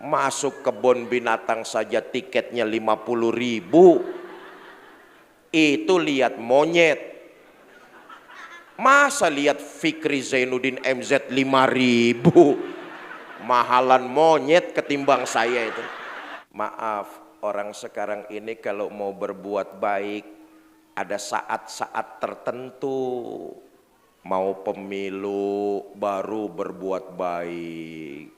Masuk kebun binatang saja tiketnya 50.000. Itu lihat monyet. Masa lihat Fikri Zainuddin MZ 5.000. Mahalan monyet ketimbang saya itu. Maaf, orang sekarang ini kalau mau berbuat baik ada saat-saat tertentu. Mau pemilu baru berbuat baik,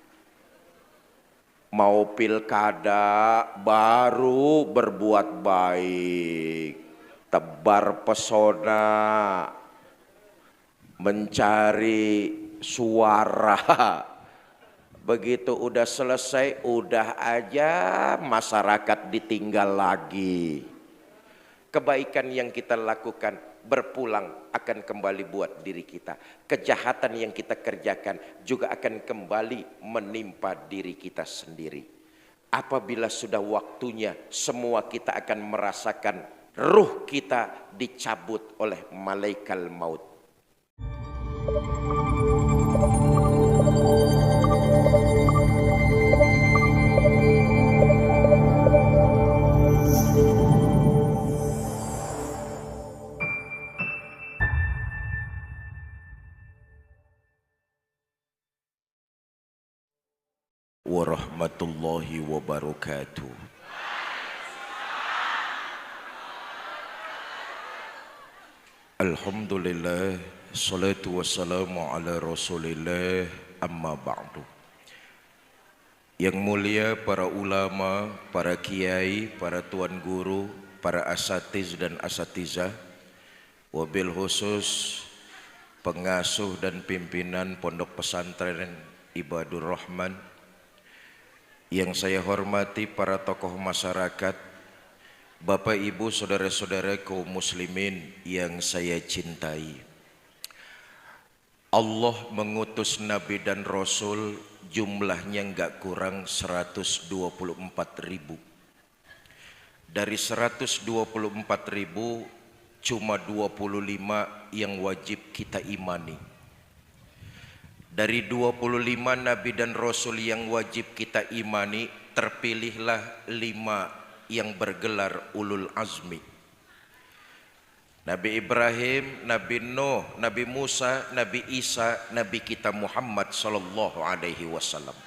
mau pilkada baru berbuat baik, tebar pesona, mencari suara. Begitu udah selesai, udah aja masyarakat ditinggal lagi. Kebaikan yang kita lakukan berpulang akan kembali buat diri kita. Kejahatan yang kita kerjakan juga akan kembali menimpa diri kita sendiri. Apabila sudah waktunya, semua kita akan merasakan ruh kita dicabut oleh malaikat maut. Warahmatullahi wabarakatuh. Alhamdulillah, salatu wassalamu ala rasulillah, amma ba'du. Yang mulia para ulama, para kiai, para tuan guru, para asatiz dan asatizah, wabil khusus pengasuh dan pimpinan Pondok Pesantren Ibadur Rahman, yang saya hormati para tokoh masyarakat, Bapak Ibu saudara-saudara kaum muslimin yang saya cintai. Allah mengutus Nabi dan Rasul jumlahnya enggak kurang 124.000. Dari 124.000 cuma 25 yang wajib kita imani. Dari 25 Nabi dan Rasul yang wajib kita imani, terpilihlah 5 yang bergelar ulul azmi. Nabi Ibrahim, Nabi Nuh, Nabi Musa, Nabi Isa, Nabi kita Muhammad sallallahu alaihi wasallam.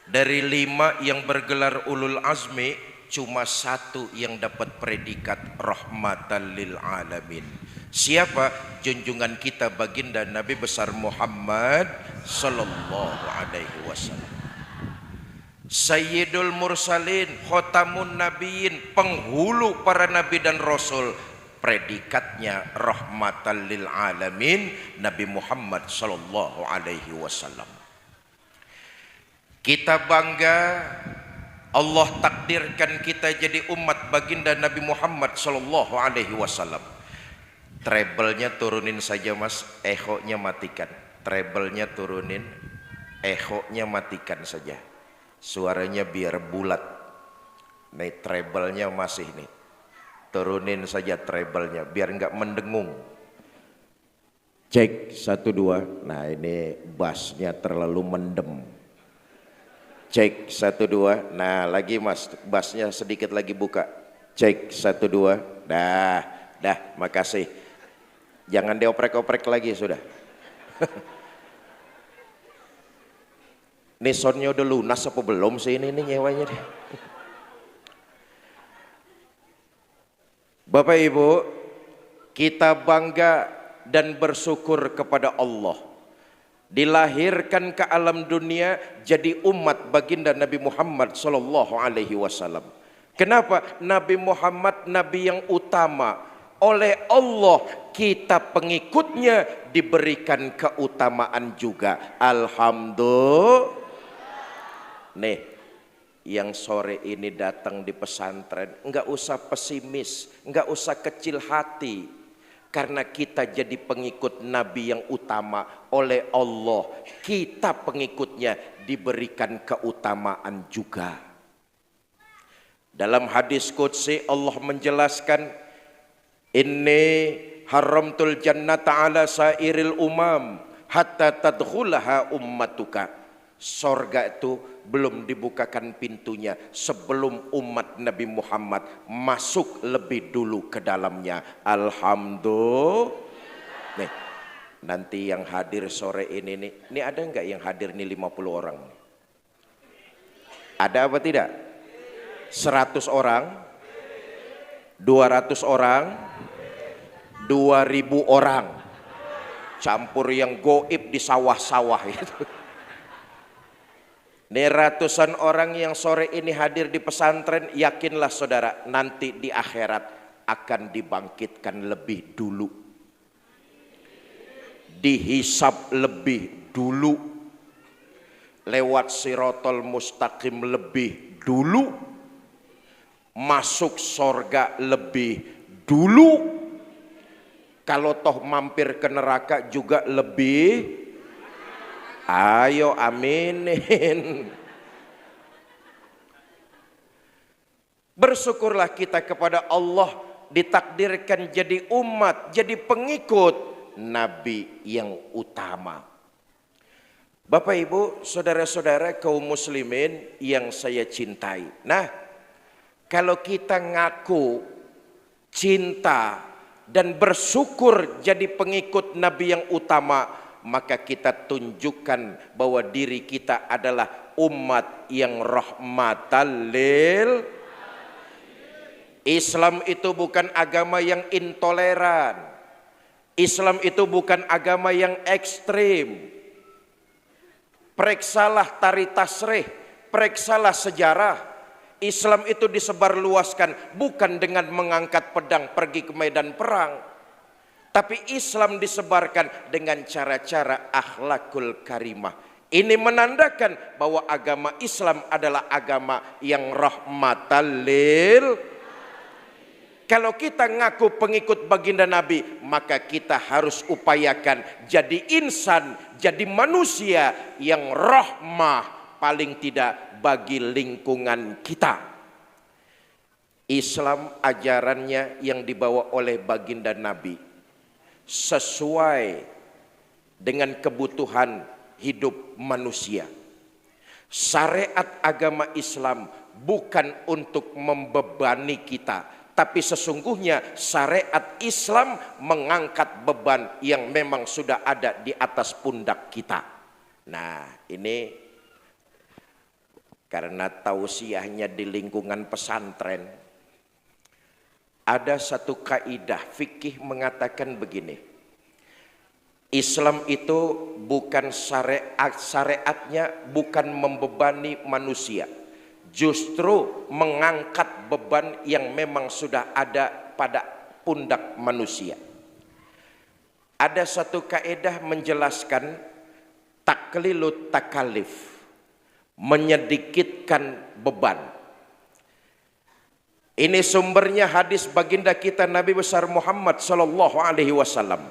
Dari 5 yang bergelar ulul azmi, cuma 1 yang dapat predikat rahmatan lil alamin. Siapa? Junjungan kita baginda Nabi besar Muhammad sallallahu alaihi wasallam. Sayyidul mursalin, khotamun nabiyin, penghulu para nabi dan rasul. Predikatnya rahmatan lil alamin, Nabi Muhammad sallallahu alaihi wasallam. Kita bangga Allah takdirkan kita jadi umat baginda Nabi Muhammad sallallahu alaihi wasallam. Treble-nya turunin saja mas, echo-nya matikan. Treble-nya turunin, echo-nya matikan saja. Suaranya biar bulat. Nih treble-nya masih nih. Turunin saja treble-nya biar enggak mendengung. Cek 1 2. Nah ini bass-nya terlalu mendem. Cek 1 2. Nah lagi mas, bass-nya sedikit lagi buka. Cek 1 2. Dah, makasih. Jangan dioprek-oprek lagi sudah. Nih soundnya udah lunas apa belum sih ini nyewanya deh. Bapak Ibu, kita bangga dan bersyukur kepada Allah. Dilahirkan ke alam dunia jadi umat baginda Nabi Muhammad sallallahu alaihi wasallam. Kenapa? Nabi Muhammad nabi yang utama. Oleh Allah kita pengikutnya diberikan keutamaan juga. Alhamdulillah. Nih yang sore ini datang di pesantren, enggak usah pesimis, enggak usah kecil hati. Karena kita jadi pengikut Nabi yang utama oleh Allah, kita pengikutnya diberikan keutamaan juga. Dalam hadis qudsi Allah menjelaskan, inni haramtul jannata ala sairil umam hatta tadkhulaha ummatuka. Sorga itu belum dibukakan pintunya sebelum umat Nabi Muhammad masuk lebih dulu ke dalamnya. Alhamdulillah. Nih, nanti yang hadir sore ini nih, ini ada nggak yang hadir nih 50 orang? Ada apa tidak? 100 orang? 200 orang? 2000 orang? Campur yang goib di sawah-sawah itu. Ini ratusan orang yang sore ini hadir di pesantren, yakinlah saudara, nanti di akhirat akan dibangkitkan lebih dulu, dihisab lebih dulu, lewat sirotol mustaqim lebih dulu, masuk sorga lebih dulu, kalau toh mampir ke neraka juga lebih. Ayo aminin. Bersyukurlah kita kepada Allah ditakdirkan jadi umat, jadi pengikut Nabi yang utama. Bapak Ibu, saudara-saudara kaum muslimin yang saya cintai. Nah, kalau kita ngaku cinta dan bersyukur jadi pengikut Nabi yang utama, maka kita tunjukkan bahwa diri kita adalah umat yang rahmatan lil. Islam itu bukan agama yang intoleran. Islam itu bukan agama yang ekstrim. Periksalah tari tasrih, periksalah sejarah. Islam itu disebarluaskan bukan dengan mengangkat pedang pergi ke medan perang. Tapi Islam disebarkan dengan cara-cara akhlakul karimah. Ini menandakan bahwa agama Islam adalah agama yang rahmatan lil. Kalau kita ngaku pengikut baginda Nabi, maka kita harus upayakan jadi insan, jadi manusia yang rahmah paling tidak bagi lingkungan kita. Islam ajarannya yang dibawa oleh baginda Nabi sesuai dengan kebutuhan hidup manusia. Syariat agama Islam bukan untuk membebani kita, tapi sesungguhnya syariat Islam mengangkat beban yang memang sudah ada di atas pundak kita. Nah, ini karena tausiahnya di lingkungan pesantren. Ada satu kaidah fikih mengatakan begini. Islam itu bukan syariatnya bukan membebani manusia. Justru mengangkat beban yang memang sudah ada pada pundak manusia. Ada satu kaidah menjelaskan taklilut takalif, menyedikitkan beban. Ini sumbernya hadis baginda kita Nabi besar Muhammad sallallahu alaihi wasallam.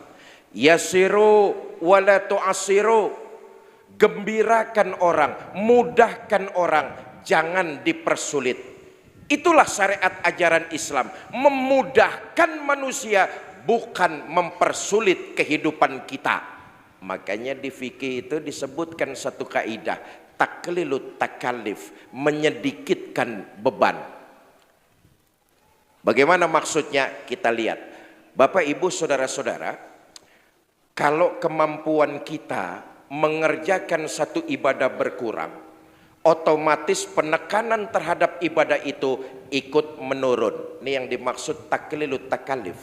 Yasiru wala tu'asiru. Gembirakan orang, mudahkan orang, jangan dipersulit. Itulah syariat ajaran Islam, memudahkan manusia, bukan mempersulit kehidupan kita. Makanya di fikih itu disebutkan satu kaidah, taklilut takalif, menyedikitkan beban. Bagaimana maksudnya? Kita lihat. Bapak Ibu saudara-saudara, kalau kemampuan kita mengerjakan satu ibadah berkurang, otomatis penekanan terhadap ibadah itu ikut menurun. Ini yang dimaksud taklilut takalif.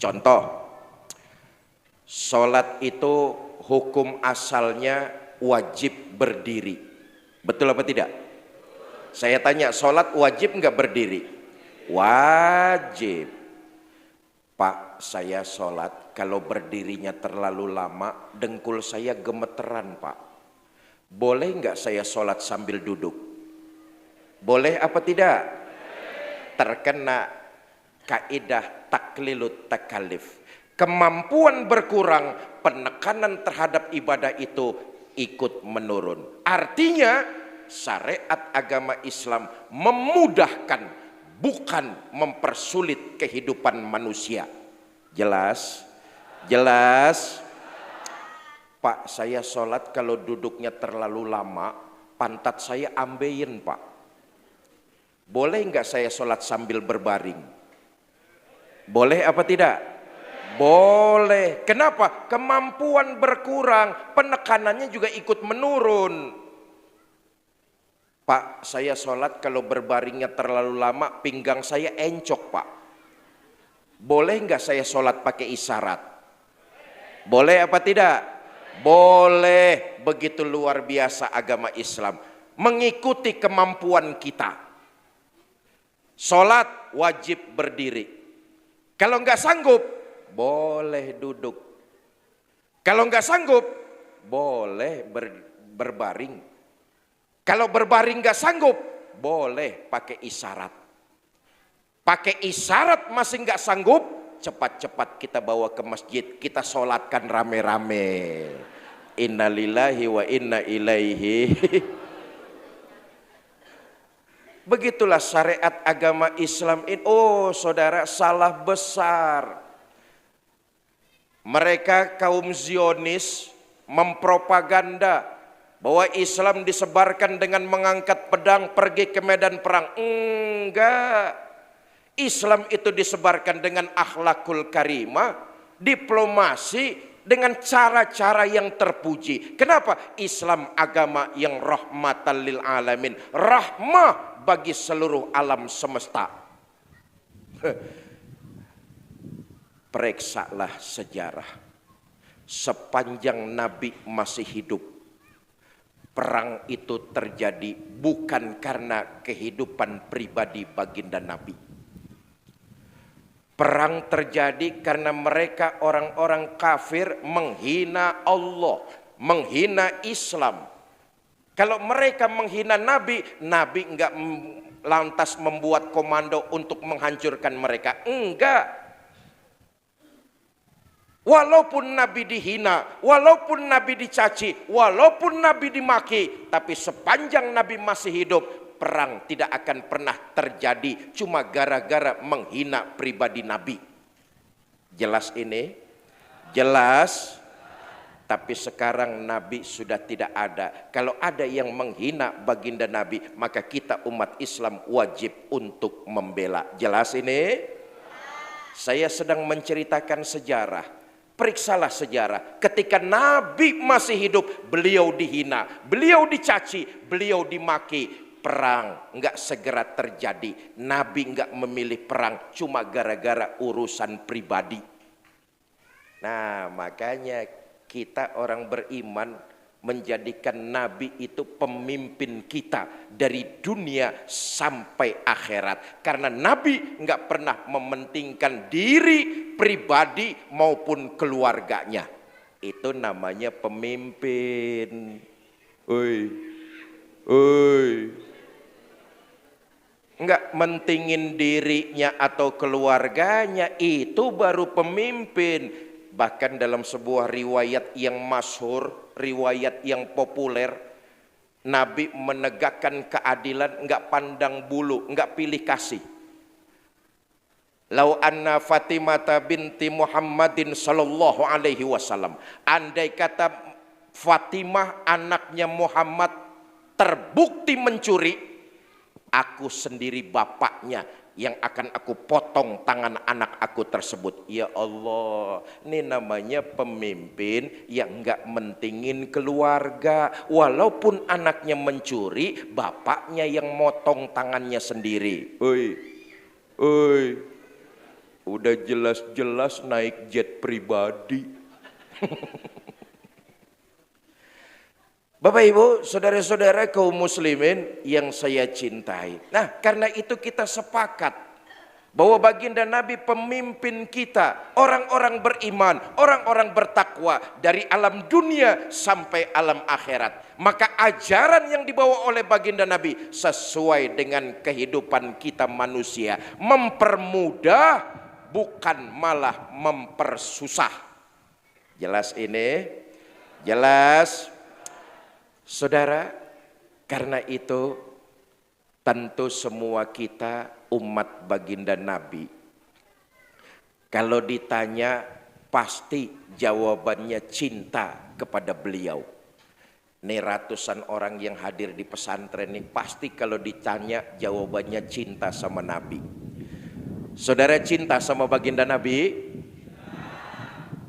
Contoh, sholat itu hukum asalnya wajib berdiri. Betul apa tidak? Saya tanya, sholat wajib nggak berdiri? Wajib. Pak, saya sholat kalau berdirinya terlalu lama dengkul saya gemeteran Pak. Boleh nggak saya sholat sambil duduk? Boleh apa tidak? Terkena kaidah taklilut takalif. Kemampuan berkurang, penekanan terhadap ibadah itu ikut menurun. Artinya syariat agama Islam memudahkan, bukan mempersulit kehidupan manusia. Jelas? Jelas? Pak, saya sholat kalau duduknya terlalu lama, pantat saya ambeien Pak. Boleh nggak saya sholat sambil berbaring? Boleh apa tidak? Boleh. Kenapa? Kemampuan berkurang, penekanannya juga ikut menurun. Pak, saya sholat kalau berbaringnya terlalu lama, pinggang saya encok Pak. Boleh nggak saya sholat pakai isyarat? Boleh apa tidak? Boleh. Begitu luar biasa agama Islam, mengikuti kemampuan kita. Sholat wajib berdiri. Kalau nggak sanggup, boleh duduk. Kalau nggak sanggup, boleh berbaring. Kalau berbaring nggak sanggup, boleh pakai isyarat. Pakai isyarat masih nggak sanggup, cepat-cepat kita bawa ke masjid, kita sholatkan rame-rame. Innalillahi wa inna ilaihi. Begitulah syariat agama Islam ini. Oh saudara, salah besar. Mereka kaum Zionis mempropaganda bahwa Islam disebarkan dengan mengangkat pedang pergi ke medan perang. Enggak. Islam itu disebarkan dengan akhlakul karimah, diplomasi, dengan cara-cara yang terpuji. Kenapa? Islam agama yang rahmatan lil alamin, rahmah bagi seluruh alam semesta. Periksalah sejarah. Sepanjang Nabi masih hidup, perang itu terjadi bukan karena kehidupan pribadi baginda Nabi. Perang terjadi karena mereka orang-orang kafir menghina Allah, menghina Islam. Kalau mereka menghina Nabi, Nabi enggak lantas membuat komando untuk menghancurkan mereka. Enggak. Walaupun Nabi dihina, walaupun Nabi dicaci, walaupun Nabi dimaki, tapi sepanjang Nabi masih hidup, perang tidak akan pernah terjadi cuma gara-gara menghina pribadi Nabi. Jelas ini? Jelas. Tapi sekarang Nabi sudah tidak ada. Kalau ada yang menghina baginda Nabi, maka kita umat Islam wajib untuk membela. Jelas ini? Saya sedang menceritakan sejarah. Periksalah sejarah. Ketika Nabi masih hidup, beliau dihina, beliau dicaci, beliau dimaki. Perang enggak segera terjadi. Nabi enggak memilih perang cuma gara-gara urusan pribadi. Nah, makanya kita orang beriman menjadikan Nabi itu pemimpin kita dari dunia sampai akhirat. Karena Nabi enggak pernah mementingkan diri pribadi maupun keluarganya. Itu namanya pemimpin. Oi. Oi. Enggak mentingin dirinya atau keluarganya, itu baru pemimpin. Bahkan dalam sebuah riwayat yang masyhur, riwayat yang populer, Nabi menegakkan keadilan enggak pandang bulu, enggak pilih kasih. Lau anna Fatimata binti Muhammadin sallallahu alaihi wasallam, andai kata Fatimah anaknya Muhammad terbukti mencuri, aku sendiri bapaknya yang akan aku potong tangan anak aku tersebut. Ya Allah, ini namanya pemimpin yang enggak mentingin keluarga. Walaupun anaknya mencuri, bapaknya yang motong tangannya sendiri. Oi, udah jelas-jelas naik jet pribadi. Bapak Ibu, saudara-saudara kaum muslimin yang saya cintai. Nah, karena itu kita sepakat bahwa baginda Nabi pemimpin kita, orang-orang beriman, orang-orang bertakwa dari alam dunia sampai alam akhirat. Maka ajaran yang dibawa oleh baginda Nabi sesuai dengan kehidupan kita manusia, mempermudah bukan malah mempersusah. Jelas ini? Jelas? Saudara, karena itu tentu semua kita umat baginda Nabi, kalau ditanya Pasti jawabannya cinta kepada beliau. Nih ratusan orang yang hadir di pesantren ini pasti kalau ditanya jawabannya cinta sama Nabi. Saudara cinta sama baginda Nabi?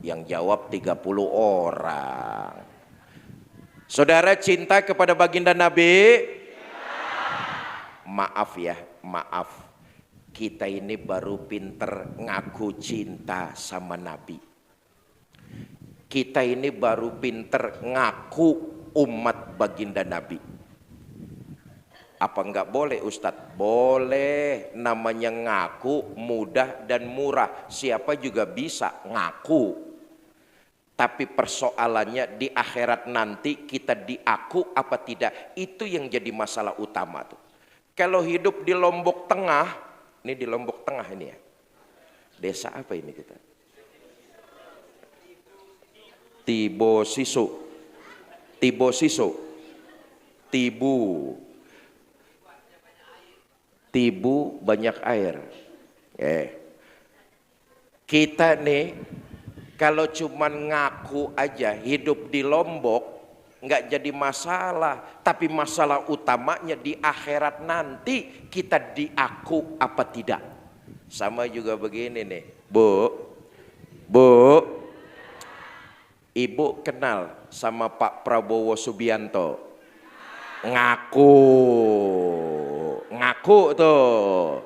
Yang jawab 30 orang. Saudara cinta kepada baginda Nabi? Maaf ya, maaf. Kita ini baru pinter ngaku cinta sama Nabi. Kita ini baru pinter ngaku umat baginda Nabi. Apa enggak boleh Ustadz? Boleh, namanya ngaku mudah dan murah. Siapa juga bisa ngaku. Tapi persoalannya di akhirat nanti kita diaku apa tidak. Itu yang jadi masalah utama tuh. Kalau hidup di Lombok Tengah, ini di Lombok Tengah ini ya. Desa apa ini kita? Tibosiso. Tibosiso. Tibu banyak air. Kita nih kalau cuman ngaku aja hidup di Lombok nggak jadi masalah, tapi masalah utamanya di akhirat nanti kita diaku apa tidak. Sama juga begini nih, Bu, Ibu kenal sama Pak Prabowo Subianto? Ngaku tuh.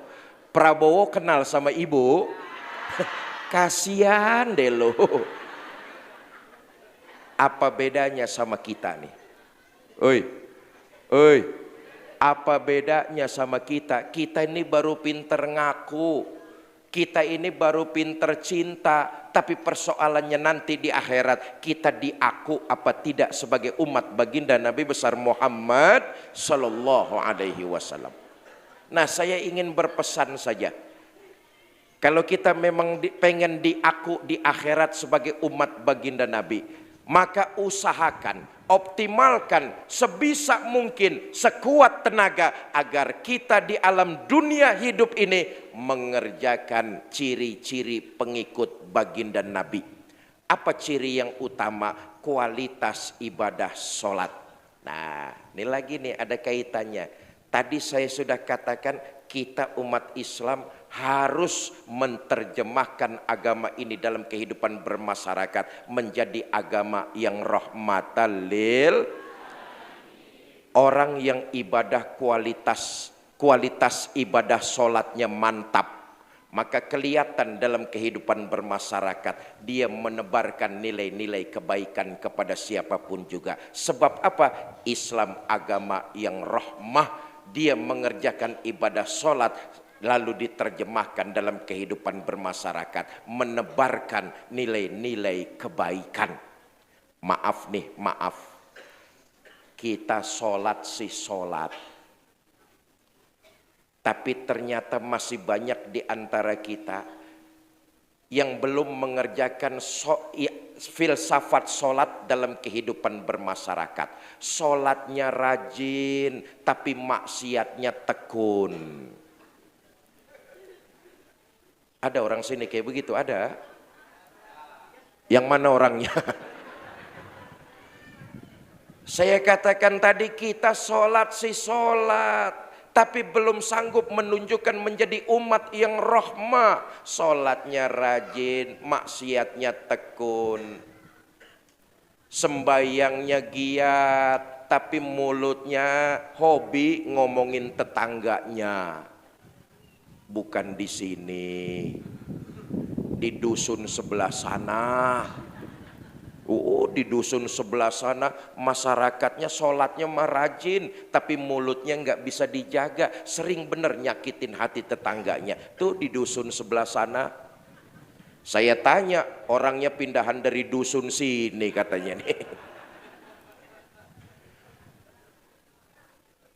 Prabowo kenal sama Ibu? Kasihan deh lo. Apa bedanya sama kita nih? Oi, apa bedanya sama kita? Kita ini baru pinter ngaku, kita ini baru pinter cinta, tapi persoalannya nanti di akhirat kita diaku apa tidak sebagai umat baginda Nabi besar Muhammad Sallallahu Alaihi Wasallam. Nah, saya ingin berpesan saja. Kalau kita memang pengen diaku di akhirat sebagai umat baginda Nabi, maka usahakan, optimalkan sebisa mungkin, sekuat tenaga agar kita di alam dunia hidup ini mengerjakan ciri-ciri pengikut baginda Nabi. Apa ciri yang utama? Kualitas ibadah sholat. Nah, ini lagi nih ada kaitannya. Tadi saya sudah katakan kita umat Islam harus menerjemahkan agama ini dalam kehidupan bermasyarakat menjadi agama yang rahmatan lil orang yang ibadah kualitas ibadah sholatnya mantap, maka kelihatan dalam kehidupan bermasyarakat dia menebarkan nilai-nilai kebaikan kepada siapapun juga. Sebab apa? Islam agama yang rahmah, dia mengerjakan ibadah sholat lalu diterjemahkan dalam kehidupan bermasyarakat, menebarkan nilai-nilai kebaikan. Maaf nih, maaf. Kita sholat sih sholat, tapi ternyata masih banyak di antara kita yang belum mengerjakan filsafat sholat dalam kehidupan bermasyarakat. Sholatnya rajin, tapi maksiatnya tekun. Ada orang sini kayak begitu, ada? Yang mana orangnya? Saya katakan tadi kita sholat sih sholat, tapi belum sanggup menunjukkan menjadi umat yang rahmah. Sholatnya rajin, maksiatnya tekun. Sembayangnya giat, tapi mulutnya hobi ngomongin tetangganya. Bukan di sini, di dusun sebelah sana. Di dusun sebelah sana masyarakatnya sholatnya mah rajin, tapi mulutnya nggak bisa dijaga, sering bener nyakitin hati tetangganya. Tuh di dusun sebelah sana. Saya tanya, orangnya pindahan dari dusun sini katanya nih.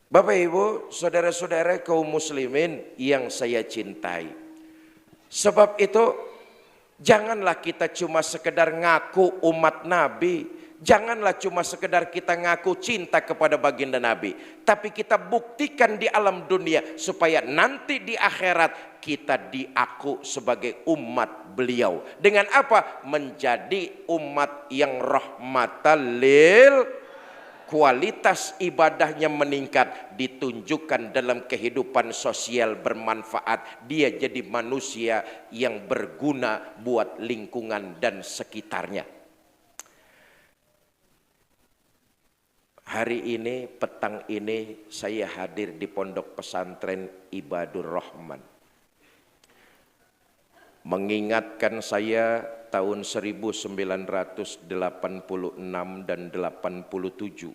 Bapak Ibu, saudara-saudara kaum muslimin yang saya cintai. Sebab itu janganlah kita cuma sekedar ngaku umat Nabi. Janganlah cuma sekedar kita ngaku cinta kepada baginda Nabi, tapi kita buktikan di alam dunia supaya nanti di akhirat kita diaku sebagai umat beliau. Dengan apa? Menjadi umat yang rahmatan lil, kualitas ibadahnya meningkat, ditunjukkan dalam kehidupan sosial bermanfaat. Dia jadi manusia yang berguna buat lingkungan dan sekitarnya. Hari ini, petang ini saya hadir di Pondok Pesantren Ibadur Rahman. Mengingatkan saya tahun 1986 dan 87.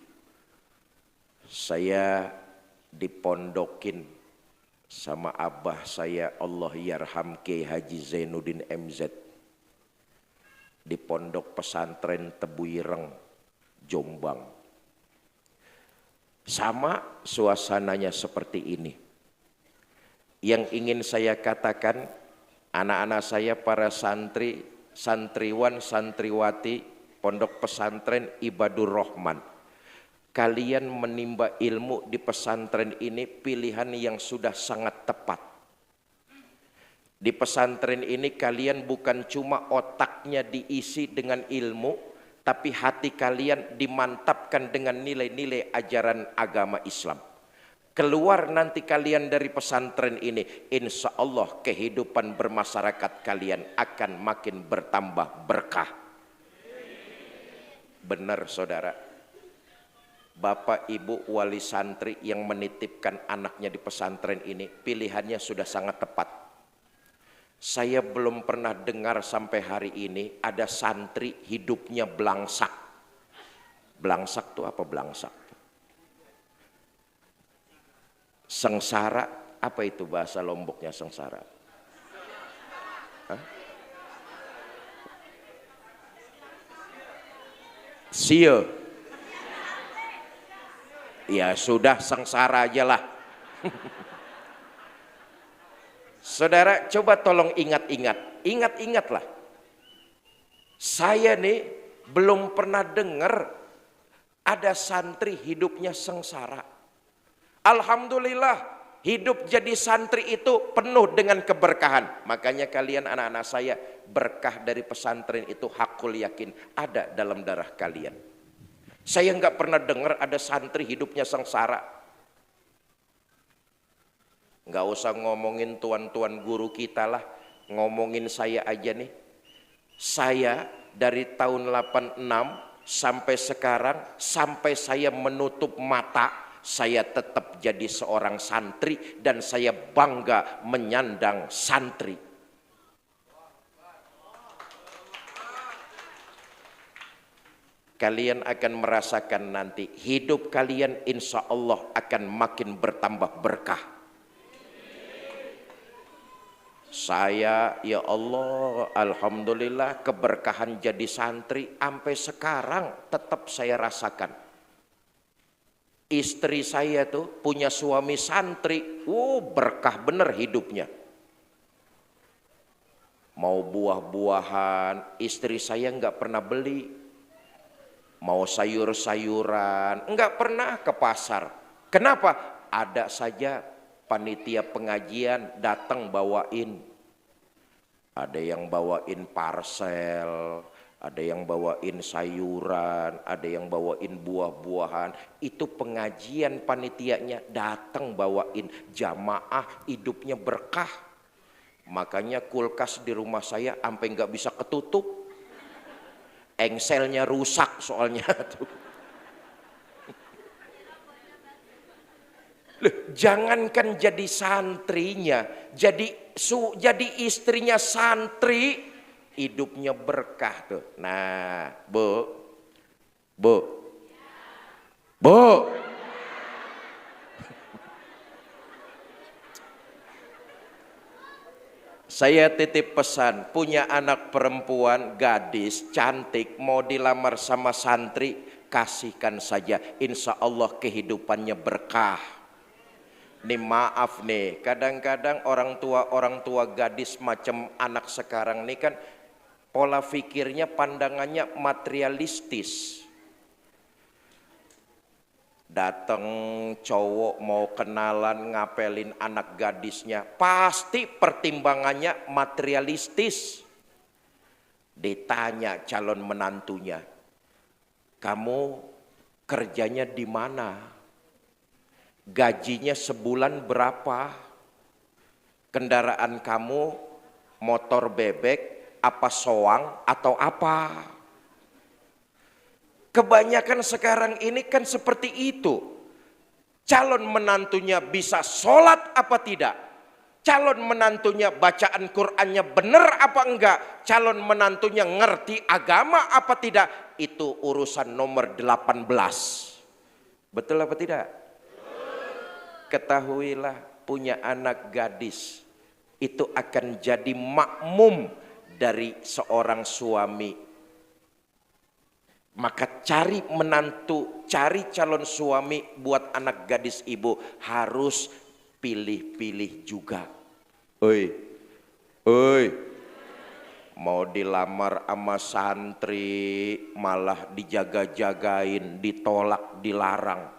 Saya dipondokin sama abah saya, Allah yarham, Kiai Haji Zainuddin MZ, di Pondok Pesantren Tebuireng, Jombang. Sama suasananya seperti ini. Yang ingin saya katakan, anak-anak saya para santri, santriwan, santriwati Pondok Pesantren Ibadur Rahman, kalian menimba ilmu di pesantren ini pilihan yang sudah sangat tepat. Di pesantren ini kalian bukan cuma otaknya diisi dengan ilmu, tapi hati kalian dimantapkan dengan nilai-nilai ajaran agama Islam. Keluar nanti kalian dari pesantren ini, insya Allah kehidupan bermasyarakat kalian akan makin bertambah berkah. Benar saudara. Bapak ibu wali santri yang menitipkan anaknya di pesantren ini, pilihannya sudah sangat tepat. Saya belum pernah dengar sampai hari ini ada santri hidupnya belangsak. Belangsak itu apa belangsak? Sengsara, apa itu bahasa Lomboknya sengsara? Hah? Sia. Ya sudah, sengsara aja lah. Saudara, coba tolong ingat-ingatlah. Saya nih belum pernah dengar ada santri hidupnya sengsara. Alhamdulillah, hidup jadi santri itu penuh dengan keberkahan. Makanya kalian anak-anak saya, berkah dari pesantren itu hakul yakin ada dalam darah kalian. Saya nggak pernah dengar ada santri hidupnya sengsara. Nggak usah ngomongin tuan-tuan guru kita lah, ngomongin saya aja nih. Saya dari tahun 86 sampai sekarang, sampai saya menutup mata, saya tetap jadi seorang santri dan saya bangga menyandang santri. Kalian akan merasakan nanti hidup kalian insya Allah akan makin bertambah berkah. Saya ya Allah, alhamdulillah keberkahan jadi santri sampai sekarang tetap saya rasakan. Istri saya tuh punya suami santri, berkah bener hidupnya. Mau buah-buahan, istri saya nggak pernah beli. Mau sayur-sayuran, nggak pernah ke pasar. Kenapa? Ada saja panitia pengajian datang bawain. Ada yang bawain parcel, ada yang bawain sayuran, ada yang bawain buah-buahan. Itu pengajian panitianya datang bawain, jamaah hidupnya berkah. Makanya kulkas di rumah saya sampai nggak bisa ketutup. Engselnya rusak soalnya tuh. Jangankan jadi santrinya, jadi istrinya santri, hidupnya berkah tuh. Nah, Bu. Saya titip pesan, punya anak perempuan, gadis, cantik, mau dilamar sama santri, kasihkan saja. Insya Allah kehidupannya berkah. Nih maaf nih, kadang-kadang orang tua gadis macam anak sekarang nih kan pola pikirnya pandangannya materialistis. Datang cowok mau kenalan ngapelin anak gadisnya, pasti pertimbangannya materialistis. Ditanya calon menantunya, kamu kerjanya di mana? Gajinya sebulan berapa? Kendaraan kamu motor bebek, apa soang atau apa? Kebanyakan sekarang ini kan seperti itu. Calon menantunya bisa sholat apa tidak? Calon menantunya bacaan Qur'annya benar apa enggak? Calon menantunya ngerti agama apa tidak? Itu urusan nomor 18. Betul apa tidak? Ketahuilah, punya anak gadis itu akan jadi makmum dari seorang suami. Maka cari menantu, cari calon suami buat anak gadis ibu harus pilih-pilih juga. Oi, mau dilamar sama santri malah dijaga-jagain, ditolak, dilarang.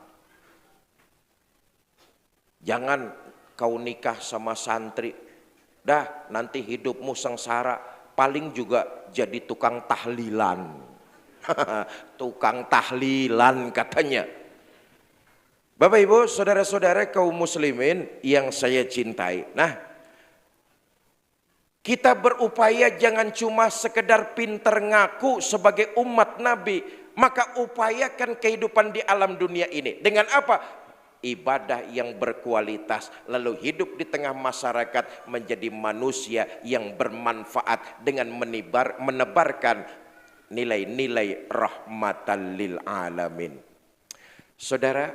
Jangan kau nikah sama santri, dah nanti hidupmu sengsara, paling juga jadi tukang tahlilan. Tukang tahlilan katanya. Bapak Ibu, saudara-saudara kaum muslimin yang saya cintai. Nah, kita berupaya jangan cuma sekedar pinter ngaku sebagai umat Nabi, maka upayakan kehidupan di alam dunia ini. Dengan apa? Ibadah yang berkualitas, lalu hidup di tengah masyarakat menjadi manusia yang bermanfaat dengan menebarkan nilai-nilai rahmatan lil alamin. Saudara,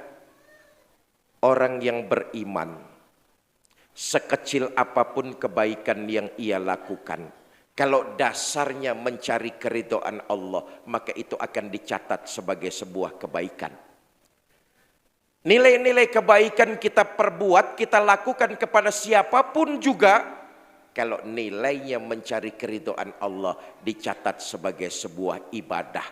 orang yang beriman, sekecil apapun kebaikan yang ia lakukan, kalau dasarnya mencari keridhaan Allah, maka itu akan dicatat sebagai sebuah kebaikan. Nilai-nilai kebaikan kita perbuat, kita lakukan kepada siapapun juga, kalau nilainya mencari keridhaan Allah dicatat sebagai sebuah ibadah.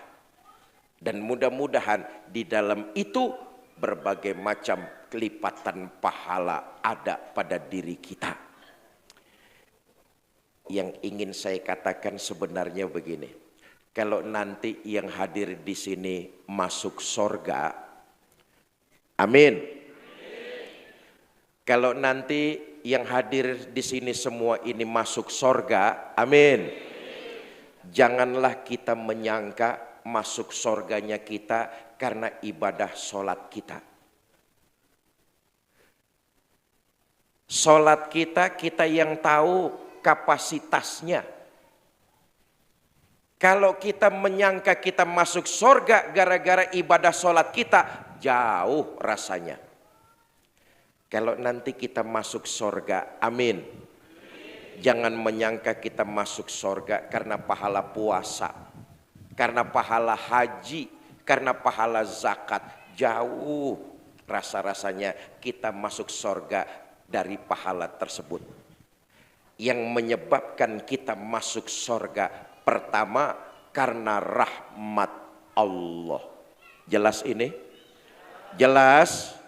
Dan mudah-mudahan di dalam itu berbagai macam kelipatan pahala ada pada diri kita. Yang ingin saya katakan sebenarnya begini. Kalau nanti yang hadir di sini masuk sorga, amin. Kalau nanti yang hadir di sini semua ini masuk sorga, amin. Janganlah kita menyangka masuk sorganya kita karena ibadah sholat kita. Sholat kita yang tahu kapasitasnya. Kalau kita menyangka kita masuk sorga gara-gara ibadah sholat kita, jauh rasanya. Kalau nanti kita masuk sorga, amin. Jangan menyangka kita masuk sorga karena pahala puasa, karena pahala haji, karena pahala zakat. Jauh rasa-rasanya kita masuk sorga dari pahala tersebut. Yang menyebabkan kita masuk sorga, pertama karena rahmat Allah. Jelas ini? Jelas?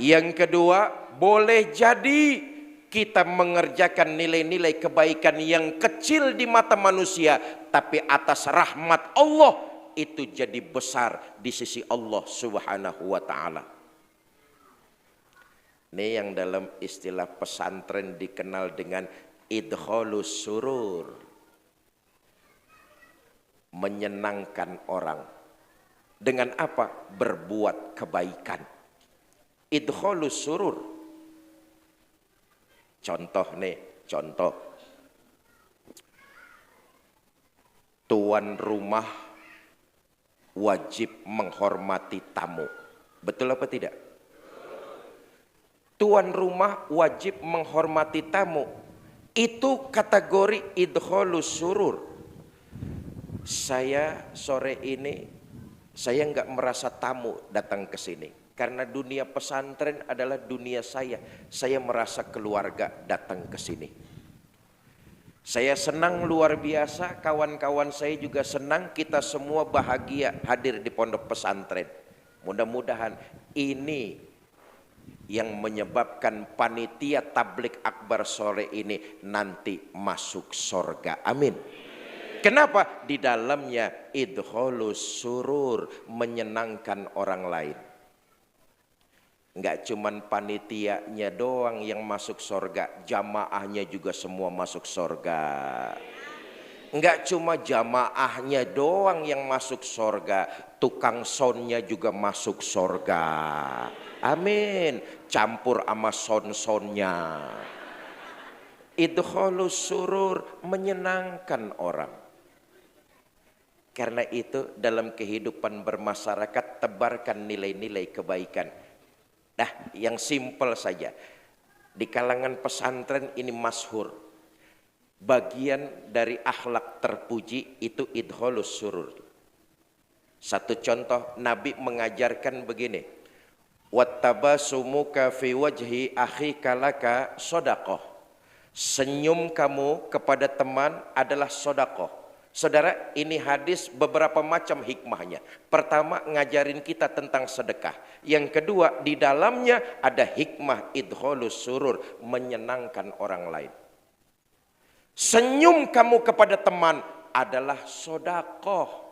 Yang kedua, boleh jadi kita mengerjakan nilai-nilai kebaikan yang kecil di mata manusia, tapi atas rahmat Allah itu jadi besar di sisi Allah Subhanahu wa ta'ala. Ini yang dalam istilah pesantren dikenal dengan idkhalus surur, menyenangkan orang. Dengan apa? Berbuat kebaikan. Idkhalus surur. Contoh. Tuan rumah wajib menghormati tamu. Betul apa tidak? Tuan rumah wajib menghormati tamu. Itu kategori idkhalus surur. Saya sore ini, saya nggak merasa tamu datang ke sini. Karena dunia pesantren adalah dunia saya. Saya merasa keluarga datang ke sini. Saya senang luar biasa, kawan-kawan saya juga senang, kita semua bahagia hadir di pondok pesantren. Mudah-mudahan ini yang menyebabkan panitia tablik akbar sore ini nanti masuk surga. Amin. Kenapa? Di dalamnya idkhalus surur, menyenangkan orang lain. Enggak cuman panitianya doang yang masuk surga, jamaahnya juga semua masuk surga. Enggak cuma jamaahnya doang yang masuk surga, tukang sonnya juga masuk surga. Amin. Campur sama son-sonnya. Idkhalus surur, menyenangkan orang. Karena itu dalam kehidupan bermasyarakat tebarkan nilai-nilai kebaikan. Nah, yang simpel saja. Di kalangan pesantren ini masyhur. Bagian dari akhlak terpuji itu idkhalus surur. Satu contoh, Nabi mengajarkan begini. Wattabasumuka fi wajhi akhika laka shadaqah. Senyum kamu kepada teman adalah sedekah. Saudara, ini hadis beberapa macam hikmahnya. Pertama, ngajarin kita tentang sedekah. Yang kedua, di dalamnya ada hikmah idkhalus surur, menyenangkan orang lain. Senyum kamu kepada teman adalah sedekah.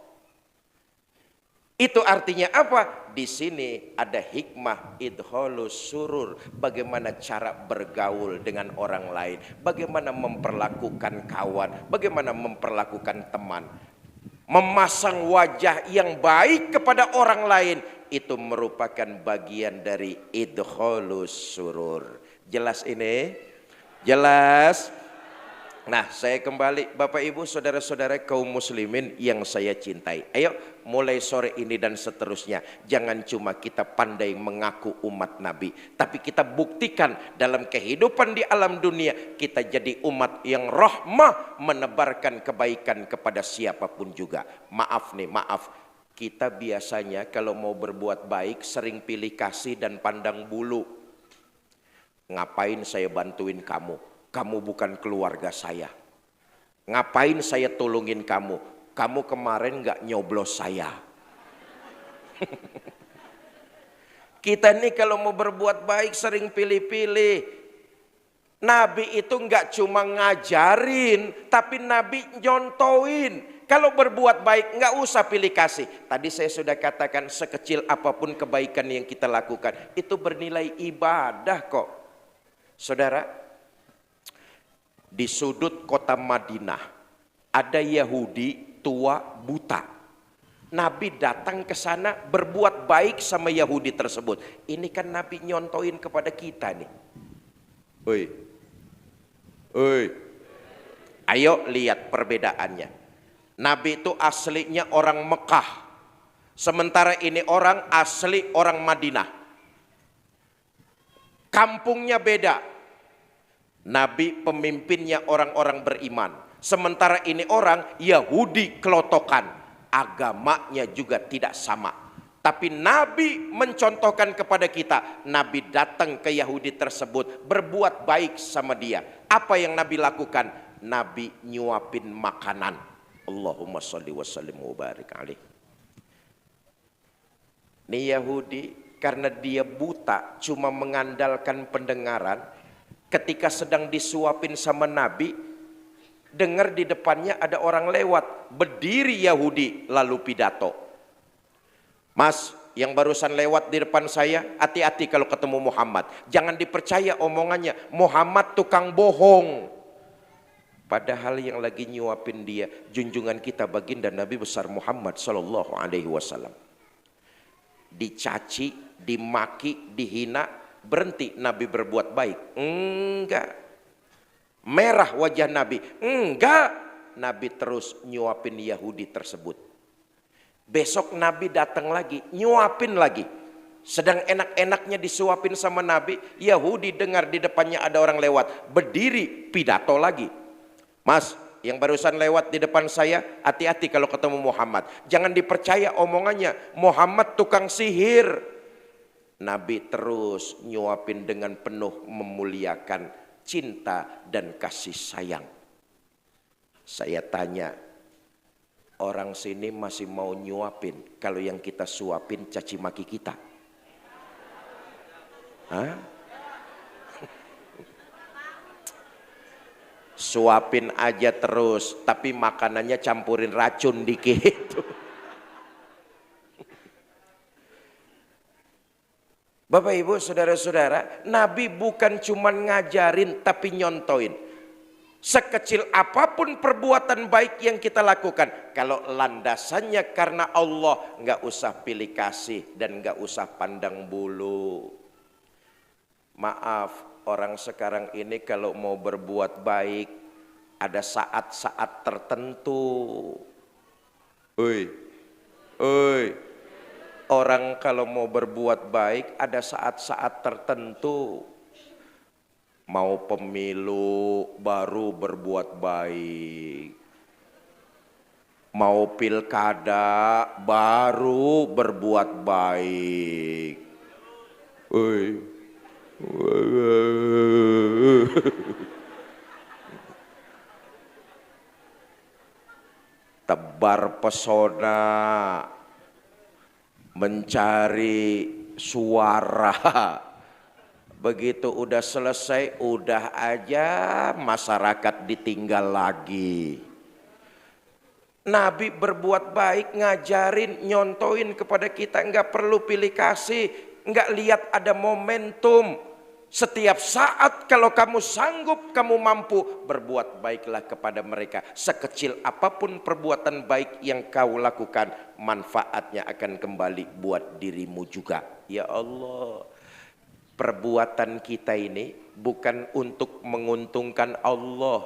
Itu artinya apa? Di sini ada hikmah idkhalus surur, bagaimana cara bergaul dengan orang lain, bagaimana memperlakukan kawan, bagaimana memperlakukan teman. Memasang wajah yang baik kepada orang lain itu merupakan bagian dari idkhalus surur. Jelas ini? Jelas? Nah, saya kembali Bapak Ibu saudara-saudara kaum muslimin yang saya cintai. Ayo mulai sore ini dan seterusnya, jangan cuma kita pandai mengaku umat Nabi, tapi kita buktikan dalam kehidupan di alam dunia kita jadi umat yang rahmah, menebarkan kebaikan kepada siapapun juga. Maaf nih, maaf. Kita biasanya kalau mau berbuat baik sering pilih kasih dan pandang bulu. Ngapain saya bantuin kamu? Kamu bukan keluarga saya. Ngapain saya tolongin kamu? Kamu kemarin gak nyoblos saya. Kita nih kalau mau berbuat baik sering pilih-pilih. Nabi itu gak cuma ngajarin, tapi Nabi nyontoin. Kalau berbuat baik gak usah pilih kasih. Tadi saya sudah katakan sekecil apapun kebaikan yang kita lakukan, itu bernilai ibadah kok. Saudara, di sudut kota Madinah ada Yahudi tua buta. Nabi datang ke sana berbuat baik sama Yahudi tersebut. Ini kan Nabi nyontoin kepada kita nih. Oi. Ayo lihat perbedaannya. Nabi itu aslinya orang Mekah. Sementara ini orang asli orang Madinah. Kampungnya beda. Nabi pemimpinnya orang-orang beriman. Sementara ini orang Yahudi kelotokan. Agamanya juga tidak sama. Tapi Nabi mencontohkan kepada kita. Nabi datang ke Yahudi tersebut berbuat baik sama dia. Apa yang Nabi lakukan? Nabi nyuapin makanan. Allahumma sholli wa sallim wa barik alaih. Ini Yahudi karena dia buta cuma mengandalkan pendengaran. Ketika sedang disuapin sama Nabi, dengar di depannya ada orang lewat, berdiri Yahudi lalu pidato. Mas, yang barusan lewat di depan saya, hati-hati kalau ketemu Muhammad. Jangan dipercaya omongannya, Muhammad tukang bohong. Padahal yang lagi nyuapin dia, junjungan kita baginda Nabi besar Muhammad sallallahu alaihi wasallam. Dicaci, dimaki, dihina, berhenti Nabi berbuat baik? Enggak. Merah wajah Nabi? Enggak. Nabi terus nyuapin Yahudi tersebut. Besok Nabi datang lagi, nyuapin lagi. Sedang enak-enaknya disuapin sama Nabi, Yahudi dengar di depannya ada orang lewat, berdiri pidato lagi. Mas, yang barusan lewat di depan saya, hati-hati kalau ketemu Muhammad. Jangan dipercaya omongannya, Muhammad tukang sihir. Nabi terus nyuapin dengan penuh memuliakan cinta dan kasih sayang. Saya tanya, Orang sini masih mau nyuapin, kalau yang kita suapin caci maki kita. Hah? Suapin aja terus, tapi makanannya campurin racun dikit. Bapak Ibu, saudara-saudara, Nabi bukan cuman ngajarin tapi nyontoin. Sekecil apapun perbuatan baik yang kita lakukan, kalau landasannya karena Allah, nggak usah pilih kasih dan nggak usah pandang bulu. Maaf, orang sekarang ini kalau mau berbuat baik ada saat-saat tertentu. Orang kalau mau berbuat baik ada saat-saat tertentu. Mau pemilu baru berbuat baik. Mau pilkada baru berbuat baik. Tebar pesona, mencari suara. Begitu udah selesai, udah aja masyarakat ditinggal lagi. Nabi berbuat baik, ngajarin, nyontoin kepada kita, nggak perlu pilih kasih, nggak lihat ada momentum. Setiap saat kalau kamu sanggup, kamu mampu, berbuat baiklah kepada mereka. Sekecil apapun perbuatan baik yang kau lakukan, manfaatnya akan kembali buat dirimu juga. Ya Allah, perbuatan kita ini bukan untuk menguntungkan Allah.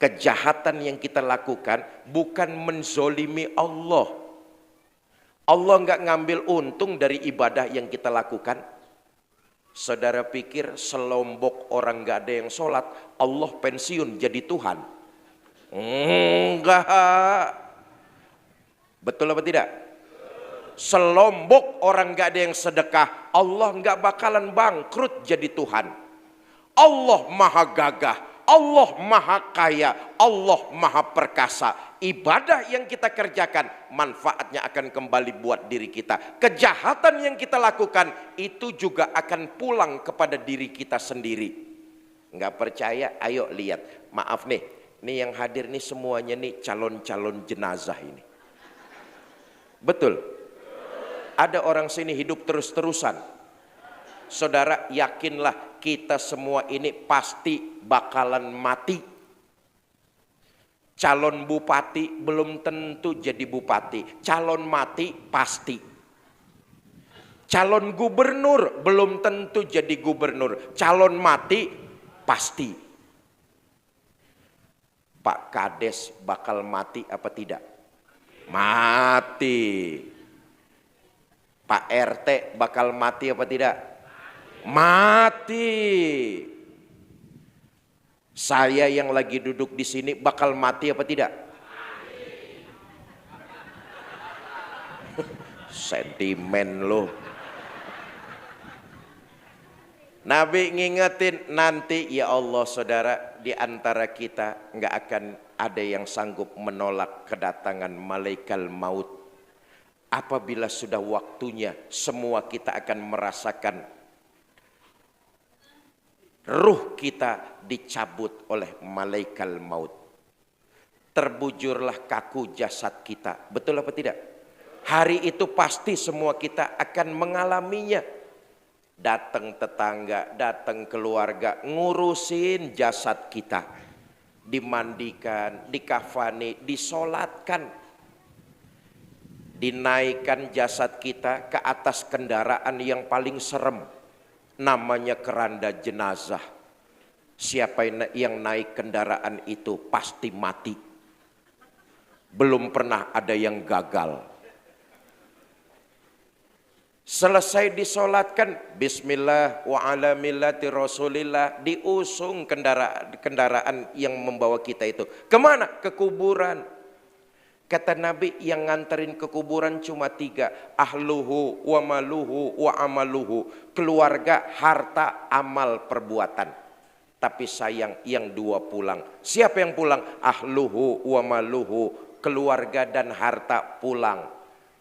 Kejahatan yang kita lakukan bukan menzolimi Allah. Allah nggak ngambil untung dari ibadah yang kita lakukan. Saudara pikir selombok orang gak ada yang sholat, Allah pensiun jadi Tuhan? Enggak. Betul apa tidak? Selombok orang gak ada yang sedekah, Allah gak bakalan bangkrut jadi Tuhan. Allah maha gagah, Allah maha kaya, Allah maha perkasa. Ibadah yang kita kerjakan manfaatnya akan kembali buat diri kita. Kejahatan yang kita lakukan itu juga akan pulang kepada diri kita sendiri. Nggak percaya? Ayo lihat. Maaf nih, ini yang hadir nih semuanya nih calon-calon jenazah ini. Betul? Ada orang sini hidup terus-terusan. Saudara, yakinlah kita semua ini pasti bakalan mati. Calon bupati belum tentu jadi bupati, calon mati pasti. Calon gubernur belum tentu jadi gubernur, calon mati pasti. Pak Kades bakal mati apa tidak? Mati. Pak RT bakal mati apa tidak? Mati. Saya yang lagi duduk di sini bakal mati apa tidak? Sentimen loh. Nabi ngingetin nanti, ya Allah saudara, di antara kita nggak akan ada yang sanggup menolak kedatangan malaikat maut. Apabila sudah waktunya, semua kita akan merasakan ruh kita dicabut oleh malaikat maut. Terbujurlah kaku jasad kita. Betul apa tidak? Hari itu pasti semua kita akan mengalaminya. Datang tetangga, datang keluarga, ngurusin jasad kita. Dimandikan, dikafani, disolatkan. Dinaikkan jasad kita ke atas kendaraan yang paling serem. Namanya keranda jenazah. Siapa yang naik kendaraan itu pasti mati. Belum pernah ada yang gagal. Selesai disolatkan, bismillah wa ala millati rasulillah, diusung kendaraan yang membawa kita itu. Kemana? Ke kuburan. Kata Nabi, yang nganterin ke kuburan cuma 3. Ahluhu wa maluhu wa amaluhu. Keluarga, harta, amal, perbuatan. Tapi sayang yang 2 pulang. Siapa yang pulang? Ahluhu wa maluhu, keluarga dan harta pulang.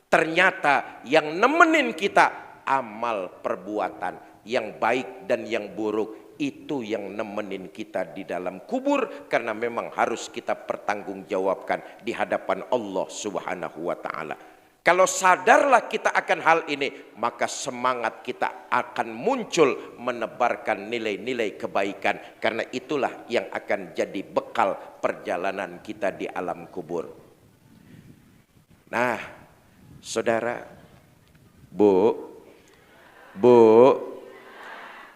Ternyata yang nemenin kita amal perbuatan yang baik dan yang buruk. Itu yang nemenin kita di dalam kubur, karena memang harus kita pertanggungjawabkan di hadapan Allah Subhanahu wa ta'ala. Kalau sadarlah kita akan hal ini, maka semangat kita akan muncul menebarkan nilai-nilai kebaikan, karena itulah yang akan jadi bekal perjalanan kita di alam kubur. Nah, saudara, Bu,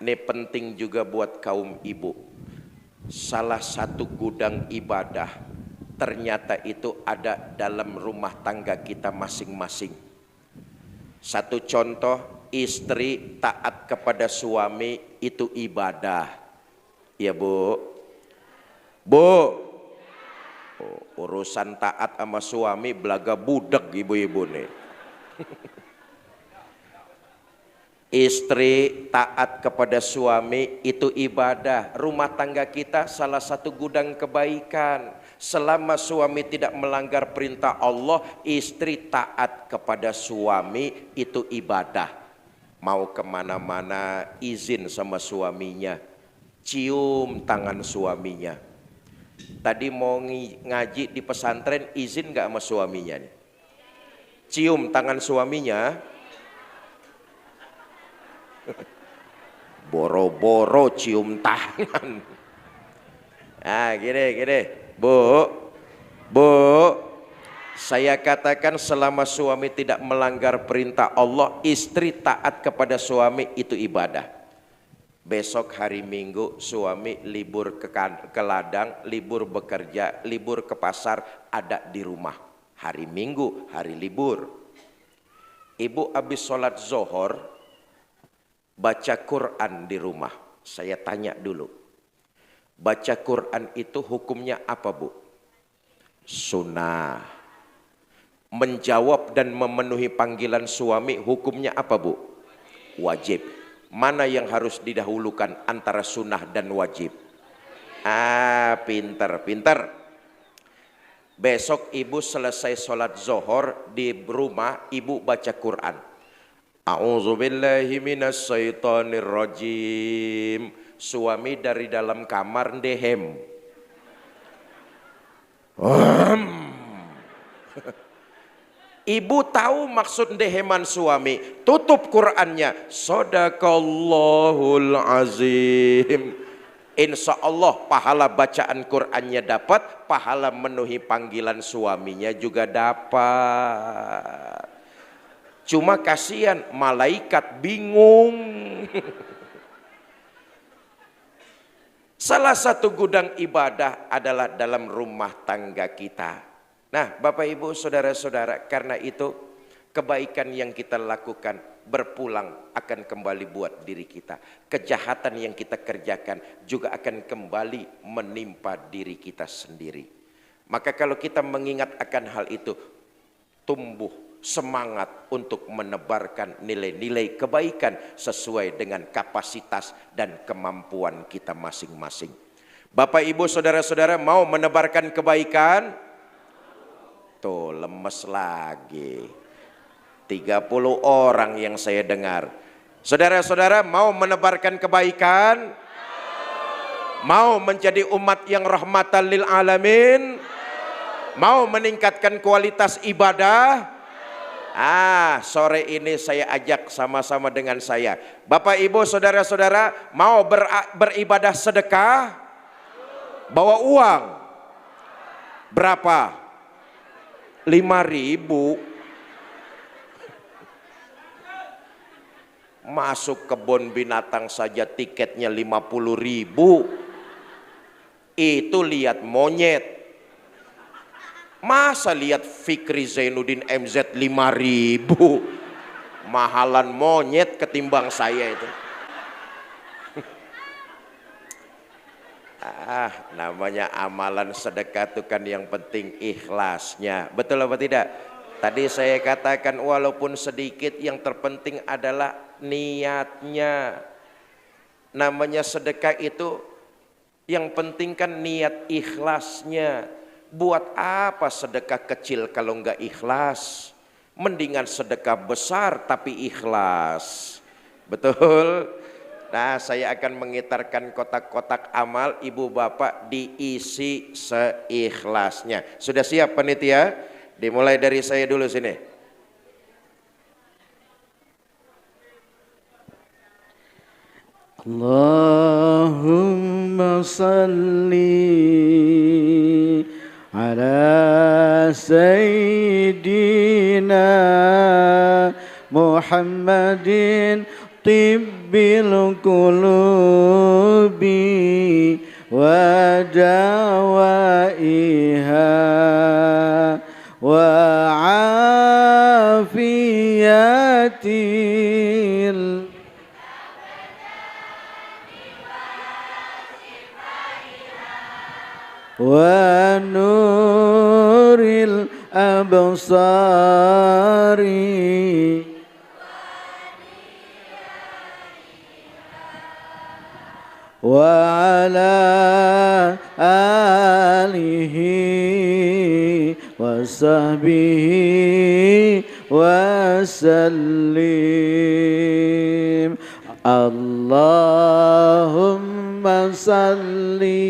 ini penting juga buat kaum ibu. Salah satu gudang ibadah ternyata itu ada dalam rumah tangga kita masing-masing. Satu contoh, istri taat kepada suami itu ibadah. Ya Bu. Urusan taat sama suami belaga budak ibu-ibu nih. Istri taat kepada suami itu ibadah. Rumah tangga kita salah satu gudang kebaikan. Selama suami tidak melanggar perintah Allah, istri taat kepada suami itu ibadah. Mau kemana-mana izin sama suaminya, cium tangan suaminya. Tadi mau ngaji di pesantren, izin gak sama suaminya nih? Cium tangan suaminya. Boro-boro cium tangan. Nah gini Bu, saya katakan selama suami tidak melanggar perintah Allah, istri taat kepada suami itu ibadah. Besok hari Minggu suami libur ke ladang, libur bekerja, libur ke pasar, ada di rumah. Hari Minggu, hari libur. Ibu habis sholat zuhur baca Quran di rumah. Saya tanya dulu, baca Quran itu hukumnya apa Bu? Sunnah. Menjawab dan memenuhi panggilan suami hukumnya apa Bu? Wajib. Mana yang harus didahulukan antara sunnah dan wajib? Pinter. Besok ibu selesai sholat zuhur di rumah, ibu baca Quran. A'udzubillahi minasyaitonirrajim. Suami dari dalam kamar ndehem. Ibu tahu maksud ndeheman suami, tutup Qurannya. Shadaqallahul azim. Insya Allah pahala bacaan Qurannya dapat, pahala memenuhi panggilan suaminya juga dapat. Cuma kasihan malaikat bingung. Salah satu gudang ibadah adalah dalam rumah tangga kita. Nah Bapak Ibu saudara-saudara, karena itu kebaikan yang kita lakukan berpulang akan kembali buat diri kita. Kejahatan yang kita kerjakan juga akan kembali menimpa diri kita sendiri. Maka kalau kita mengingat akan hal itu, tumbuh semangat untuk menebarkan nilai-nilai kebaikan sesuai dengan kapasitas dan kemampuan kita masing-masing. Bapak Ibu saudara-saudara mau menebarkan kebaikan? Tuh lemes lagi. 30 orang yang saya dengar. Saudara-saudara mau menebarkan kebaikan? Mau menjadi umat yang rahmatan lil alamin? Mau meningkatkan kualitas ibadah? Sore ini saya ajak sama-sama dengan saya. Bapak Ibu saudara-saudara mau beribadah sedekah? Bawa uang. Berapa? 5.000. Masuk kebun binatang saja tiketnya 50.000. Itu lihat monyet. Masa lihat Fikri Zainuddin MZ 5.000. Mahalan monyet ketimbang saya itu. Namanya amalan sedekah itu kan yang penting ikhlasnya. Betul apa tidak? Tadi saya katakan walaupun sedikit, yang terpenting adalah niatnya. Namanya sedekah itu yang penting kan niat ikhlasnya. Buat apa sedekah kecil kalau enggak ikhlas? Mendingan sedekah besar tapi ikhlas. Betul? Nah, saya akan mengitarkan kotak-kotak amal, ibu bapak diisi seikhlasnya. Sudah siap panitia? Dimulai dari saya dulu sini. Allahumma salli ala Sayyidina Muhammadin tibbil qulubi wa dawaiha wa afiyatil wa nuril absari wa ala alihi wa sahbihi wa sallim. Allahumma salli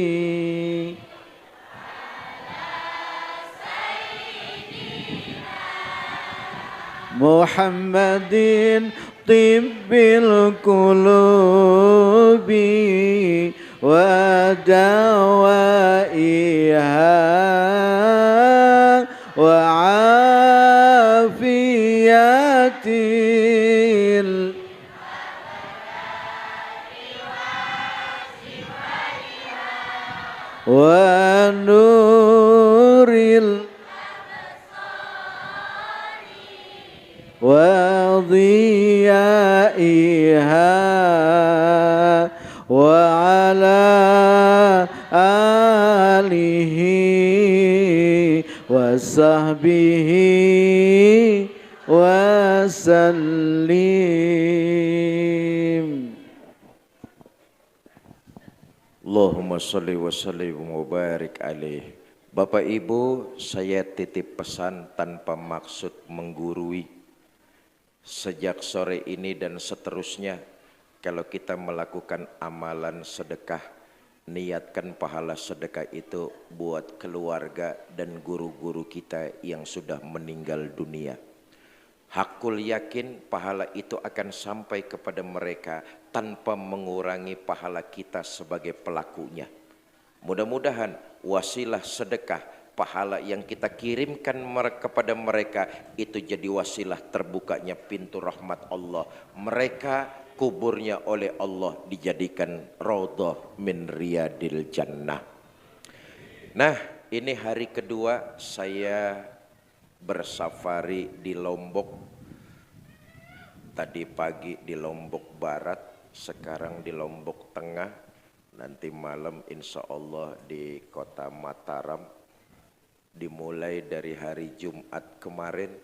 Muhammadin tibbil qulubi wa dawaiha wa afiyatil wa nuril wa dhiyaiha wa ala alihi wa sahbihi wa sallim. Allahumma sholli wa sallim wa barik alaih. Bapak Ibu, saya titip pesan tanpa maksud menggurui. Sejak sore ini dan seterusnya, kalau kita melakukan amalan sedekah, niatkan pahala sedekah itu buat keluarga dan guru-guru kita yang sudah meninggal dunia. Hakul yakin pahala itu akan sampai kepada mereka tanpa mengurangi pahala kita sebagai pelakunya. Mudah-mudahan wasilah sedekah, pahala yang kita kirimkan kepada mereka itu jadi wasilah terbukanya pintu rahmat Allah. Mereka kuburnya oleh Allah dijadikan raudhah min riyadil jannah. Nah, ini hari kedua saya bersafari di Lombok. Tadi pagi di Lombok Barat, sekarang di Lombok Tengah, nanti malam insya Allah di kota Mataram. Dimulai dari hari Jumat kemarin,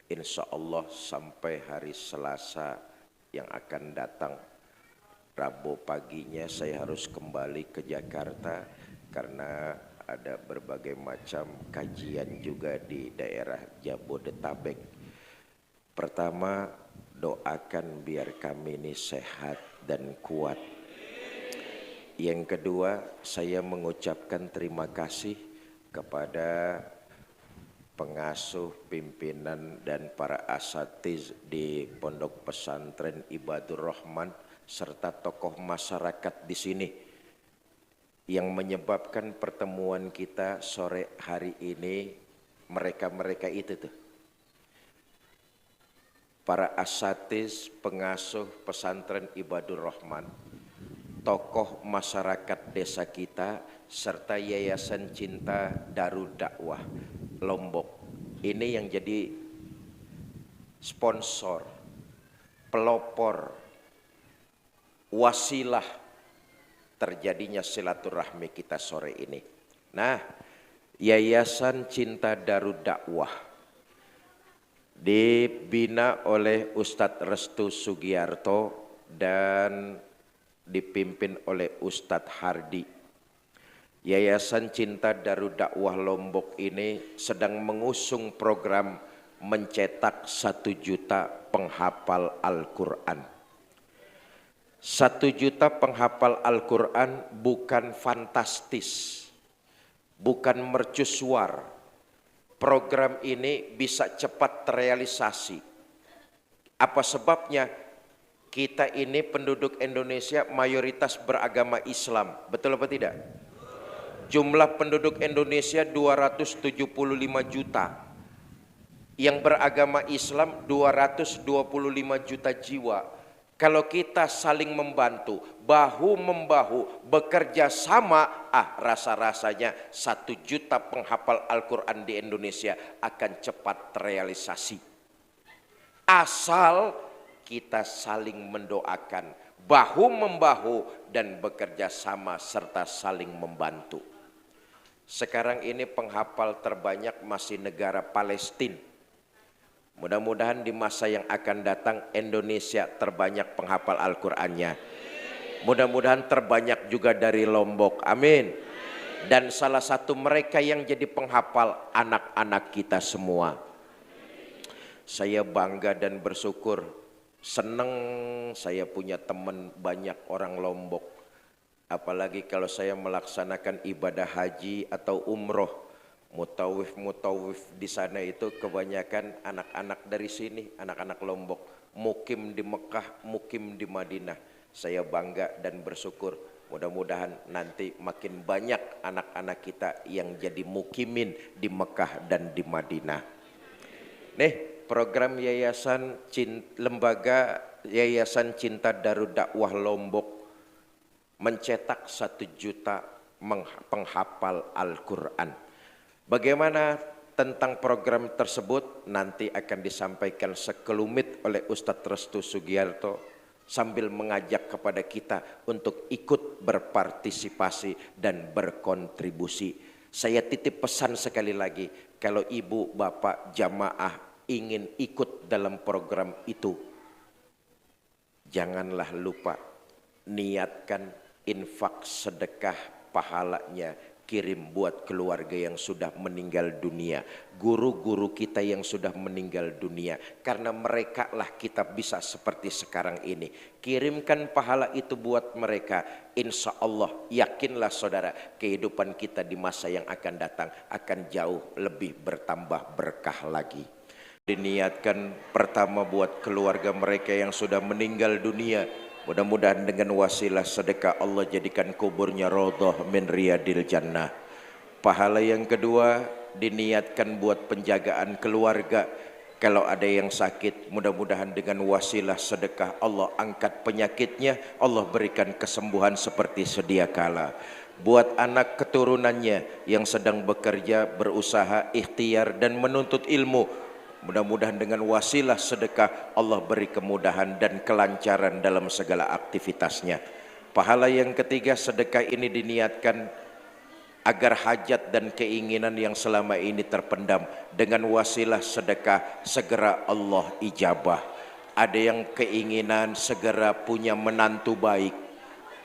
insya Allah sampai hari Selasa yang akan datang. Rabu paginya saya harus kembali ke Jakarta karena ada berbagai macam kajian juga di daerah Jabodetabek. Pertama, doakan biar kami ini sehat dan kuat. Yang kedua, saya mengucapkan terima kasih kepada pengasuh, pimpinan dan para asatiz di Pondok Pesantren Ibadur Rahman serta tokoh masyarakat di sini yang menyebabkan pertemuan kita sore hari ini. Mereka-mereka itu tuh, para asatiz, pengasuh pesantren Ibadur Rahman, tokoh masyarakat desa kita, serta Yayasan Cinta Darul Dakwah Lombok. Ini yang jadi sponsor, pelopor, wasilah terjadinya silaturahmi kita sore ini. Nah, Yayasan Cinta Darul Dakwah dibina oleh Ustadz Restu Sugiarto dan dipimpin oleh Ustadz Hardi. Yayasan Cinta Darul Dakwah Lombok ini sedang mengusung program mencetak 1 juta penghafal Al-Quran. 1 juta penghafal Al-Quran bukan fantastis, bukan mercusuar. Program ini bisa cepat terrealisasi. Apa sebabnya? Kita ini penduduk Indonesia mayoritas beragama Islam, betul apa tidak? Jumlah penduduk Indonesia 275 juta. Yang beragama Islam 225 juta jiwa. Kalau kita saling membantu, bahu-membahu, bekerja sama, rasa-rasanya 1 juta penghafal Al-Quran di Indonesia akan cepat terrealisasi. Asal kita saling mendoakan, bahu-membahu dan bekerja sama serta saling membantu. Sekarang ini penghafal terbanyak masih negara Palestina. Mudah-mudahan di masa yang akan datang Indonesia terbanyak penghafal Al-Qur'annya. Mudah-mudahan terbanyak juga dari Lombok. Amin. Dan salah satu mereka yang jadi penghafal anak-anak kita semua. Saya bangga dan bersyukur, senang saya punya teman banyak orang Lombok. Apalagi kalau saya melaksanakan ibadah haji atau umroh, mutawif di sana itu kebanyakan anak-anak dari sini, anak-anak Lombok, mukim di Mekah, mukim di Madinah. Saya bangga dan bersyukur, mudah-mudahan nanti makin banyak anak-anak kita yang jadi mukimin di Mekah dan di Madinah. Nih, program lembaga Yayasan Cinta Darul Dakwah Lombok mencetak 1 juta penghafal Al-Quran. Bagaimana tentang program tersebut nanti akan disampaikan sekelumit oleh Ustadz Restu Sugiarto sambil mengajak kepada kita untuk ikut berpartisipasi dan berkontribusi. Saya titip pesan sekali lagi, kalau ibu, bapak, jamaah ingin ikut dalam program itu, janganlah lupa niatkan infak sedekah pahalanya kirim buat keluarga yang sudah meninggal dunia, guru-guru kita yang sudah meninggal dunia, karena mereka lah kita bisa seperti sekarang ini. Kirimkan pahala itu buat mereka, insya Allah yakinlah saudara, kehidupan kita di masa yang akan datang akan jauh lebih bertambah berkah lagi. Diniatkan pertama buat keluarga mereka yang sudah meninggal dunia, mudah-mudahan dengan wasilah sedekah Allah jadikan kuburnya raudhah min riyadil jannah. Pahala yang kedua diniatkan buat penjagaan keluarga. Kalau ada yang sakit, mudah-mudahan dengan wasilah sedekah Allah angkat penyakitnya, Allah berikan kesembuhan seperti sedia kala. Buat anak keturunannya yang sedang bekerja, berusaha, ikhtiar dan menuntut ilmu, mudah-mudahan dengan wasilah sedekah Allah beri kemudahan dan kelancaran dalam segala aktivitasnya. Pahala yang ketiga, sedekah ini diniatkan agar hajat dan keinginan yang selama ini terpendam dengan wasilah sedekah segera Allah ijabah. Ada yang keinginan segera punya menantu baik,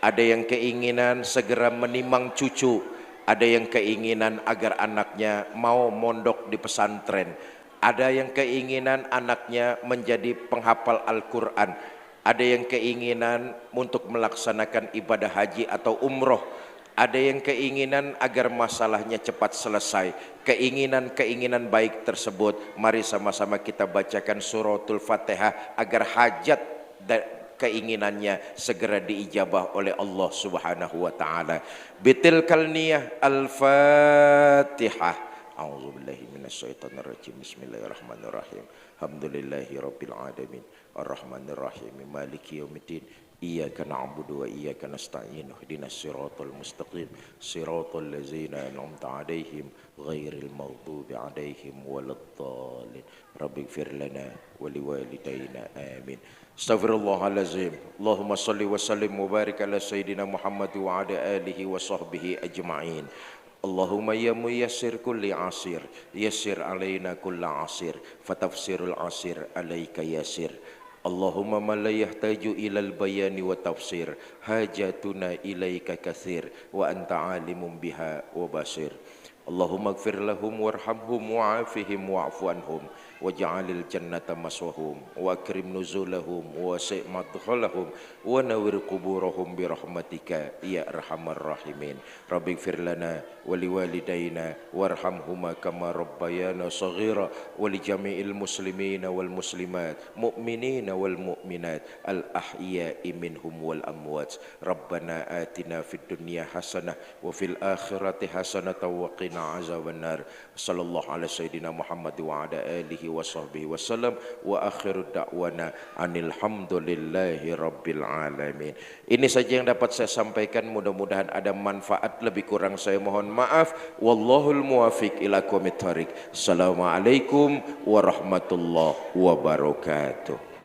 ada yang keinginan segera menimang cucu, ada yang keinginan agar anaknya mau mondok di pesantren, ada yang keinginan anaknya menjadi penghafal Al-Quran, ada yang keinginan untuk melaksanakan ibadah haji atau umroh, ada yang keinginan agar masalahnya cepat selesai. Keinginan-keinginan baik tersebut, mari sama-sama kita bacakan suratul Fatihah agar hajat dan keinginannya segera diijabah oleh Allah Subhanahu wa taala. Bitilkal niyah Al-Fatihah. A'udzubillahi minasyaitonirrajim. Bismillahirrahmanirrahim. Alhamdulillahirabbil alamin. Arrahmanirrahim. Maliki yaumiddin. Iyyaka na'budu wa iyyaka nasta'in. Ihdinas siratal mustaqim. Siratal ladzina an'amta 'alaihim ghairil maghdubi 'alaihim waladdallin. Rabbighfir lana wa liwalidayna. Amin. Astaghfirullahalazim. Allahumma shalli wa sallim wa barik ala sayyidina Muhammad wa ala alihi wa sahbihi ajma'in. Allahumma ya muyassir kulli asir, yassir alaina kulla asir, fatafsirul asir alaika yasir. Allahumma ma la yahtaju ilal bayani wa tafsir hajatuna ilaika kathir wa anta alimun biha wa basir. Allahumma gfir lahum warhamhum wa'afihim wa'fu anhum waj'alil jannata maswahum wa akrim nuzulahum wa wasi' madkhalahum wa nawwir quburahum bi rahmatika ya arhamar rahimin. Rabbi gfir lana wa liwalidayna warhamhuma kama rabbayana saghira wa li jami'il muslimina wal muslimat mu'minina wal mu'minat al ahya'i minhum wal amwat. Rabbana atina fid dunya hasanah wa fil akhirati hasanah wa qina azabannar. Sallallahu ala sayyidina Muhammad wa ala alihi wa sahbihi wasallam wa akhiru da'wana anil hamdulillahi rabbil alamin. Ini saja yang dapat saya sampaikan, mudah-mudahan ada manfaat, lebih kurang saya mohon maaf. Wallahul muwafiq ila aqwamit thariq. Assalamualaikum warahmatullahi wabarakatuh.